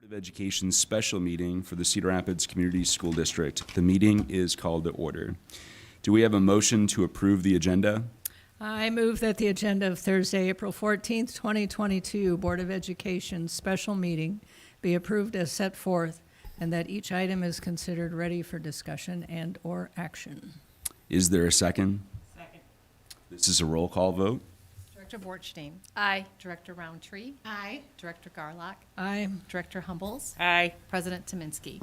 of Education special meeting for the Cedar Rapids Community School District. The meeting is called to order. Do we have a motion to approve the agenda? I move that the agenda of Thursday, April 14th, 2022 Board of Education special meeting be approved as set forth, and that each item is considered ready for discussion and/or action. Is there a second? Second. This is a roll call vote. Director Borchstein. Aye. Director Roundtree. Aye. Director Garlock. Aye. Director Humbles. Aye. President Tominski.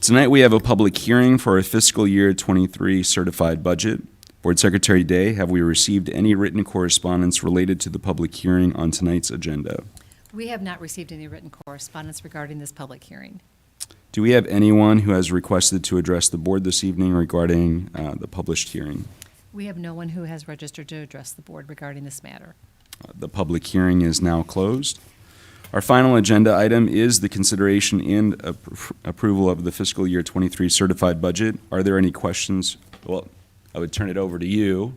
Tonight we have a public hearing for our fiscal year 23 certified budget. Board Secretary Day, have we received any written correspondence related to the public hearing on tonight's agenda? We have not received any written correspondence regarding this public hearing. Do we have anyone who has requested to address the board this evening regarding the published hearing? We have no one who has registered to address the board regarding this matter. The public hearing is now closed. Our final agenda item is the consideration and approval of the fiscal year 23 certified budget. Are there any questions? Well, I would turn it over to you,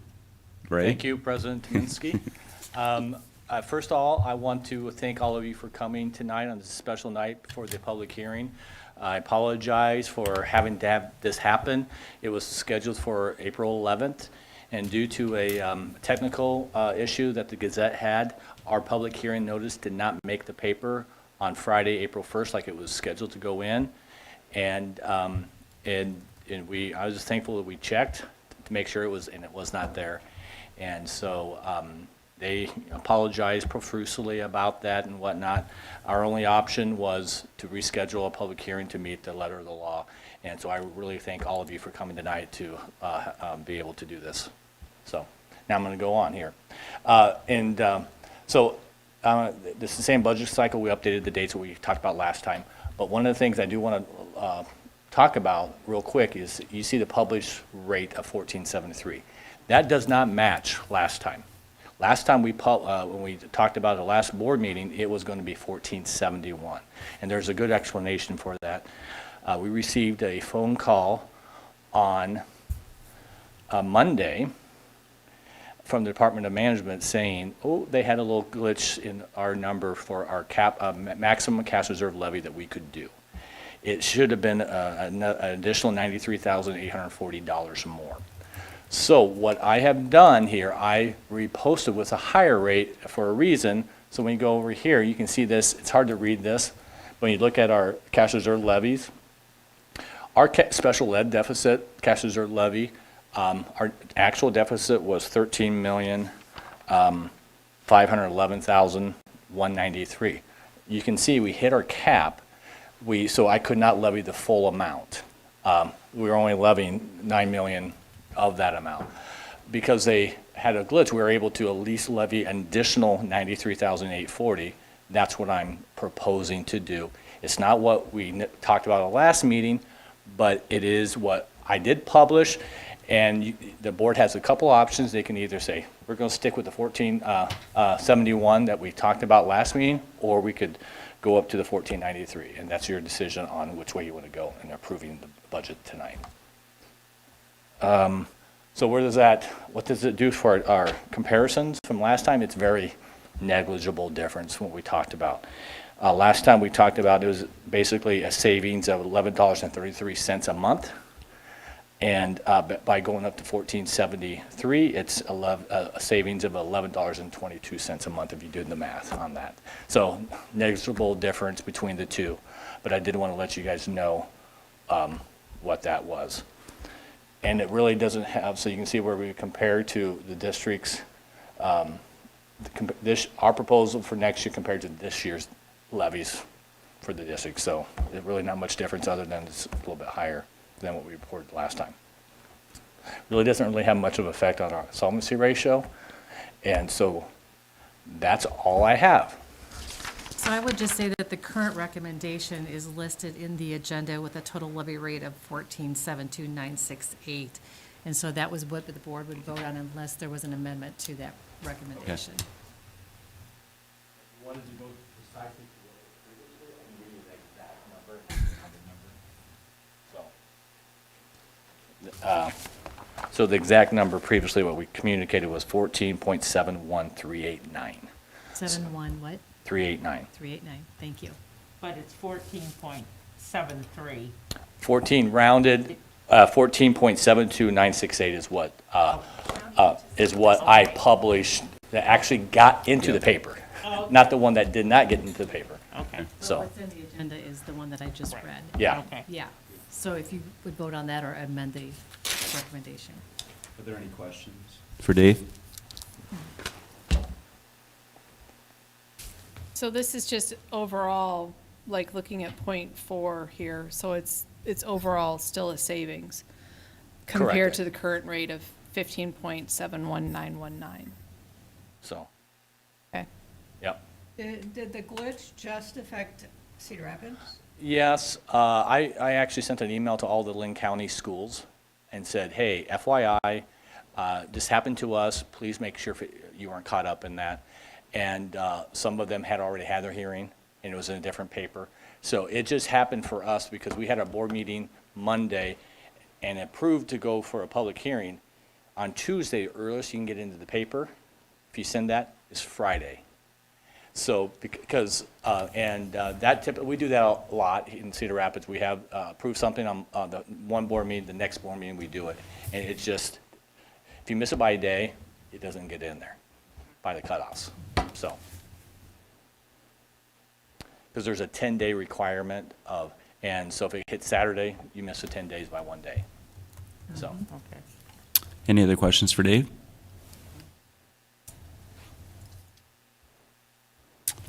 Ray. Thank you, President Tominski. First of all, I want to thank all of you for coming tonight on this special night for the public hearing. I apologize for having to have this happen. It was scheduled for April 11th, and due to a technical issue that the Gazette had, our public hearing notice did not make the paper on Friday, April 1st, like it was scheduled to go in. And I was just thankful that we checked to make sure it was not there. And so they apologized profusely about that and whatnot. Our only option was to reschedule a public hearing to meet the letter of the law. And so I really thank all of you for coming tonight to be able to do this. So now I'm going to go on here. This is the same budget cycle. We updated the dates that we talked about last time. But one of the things I do want to talk about real quick is you see the published rate of 14.73. That does not match last time. Last time when we talked about the last board meeting, it was going to be 14.71. And there's a good explanation for that. We received a phone call on Monday from the Department of Management saying, oh, they had a little glitch in our number for our maximum cash reserve levy that we could do. It should have been an additional $93,840 more. So what I have done here, I reposted with a higher rate for a reason. So when you go over here, you can see this. It's hard to read this. When you look at our cash reserve levies, our special ed deficit, cash reserve levy, our actual deficit was $13,511,193. You can see we hit our cap. So I could not levy the full amount. We were only levying $9 million of that amount. Because they had a glitch, we were able to at least levy an additional $93,840. That's what I'm proposing to do. It's not what we talked about at the last meeting, but it is what I did publish. And the board has a couple options. They can either say, we're going to stick with the 1471 that we talked about last meeting, or we could go up to the 1493. And that's your decision on which way you want to go in approving the budget tonight. So what does it do for our comparisons from last time? It's very negligible difference from what we talked about. Last time we talked about it was basically a savings of $11.33 a month. And by going up to 1473, it's a savings of $11.22 a month if you do the math on that. So negligible difference between the two. But I did want to let you guys know what that was. And it really doesn't have, so you can see where we compare to the districts, our proposal for next year compared to this year's levies for the district. So it's really not much difference other than it's a little bit higher than what we reported last time. Really doesn't really have much of an effect on our solvency ratio. And so that's all I have. So I would just say that the current recommendation is listed in the agenda with a total levy rate of 14.72968. And so that was what the board would vote on unless there was an amendment to that recommendation. Okay. Wanted to go precisely to what previously, I can give you the exact number. So the exact number previously, what we communicated was 14.713889. 7-1 what? 389. 389, thank you. But it's 14.73. 14 rounded, 14.72968 is what I published that actually got into the paper, not the one that did not get into the paper. Okay. So, What's in the agenda is the one that I just read. yeah. Okay. Yeah, so if you would vote on that or amend the recommendation. Are there any questions? For Dave? So this is just overall, like looking at .4 here, so it's overall still a savings compared Correct. to the current rate of 15.719119. So, Okay. yep. Did the glitch just affect Cedar Rapids? Yes, I actually sent an email to all the Lynn County schools and said, hey, FYI, this happened to us, please make sure you weren't caught up in that. And some of them had already had their hearing, and it was in a different paper. So it just happened for us because we had a board meeting Monday and approved to go for a public hearing. On Tuesday, the earliest you can get into the paper, if you send that, is Friday. So, because, we do that a lot in Cedar Rapids. We have approved something on the one board meeting, the next board meeting we do it. And it's just, if you miss it by a day, it doesn't get in there by the cutoffs, so. Because there's a 10-day requirement and so if it hits Saturday, you miss the 10 days by 1 day, so. Okay. Any other questions for Dave?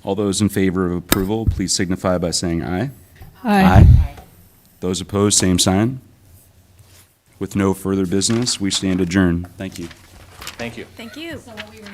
All those in favor of approval, please signify by saying aye. Those opposed, same sign. With no further business, we stand adjourned. Thank you. Thank you. Thank you. So we were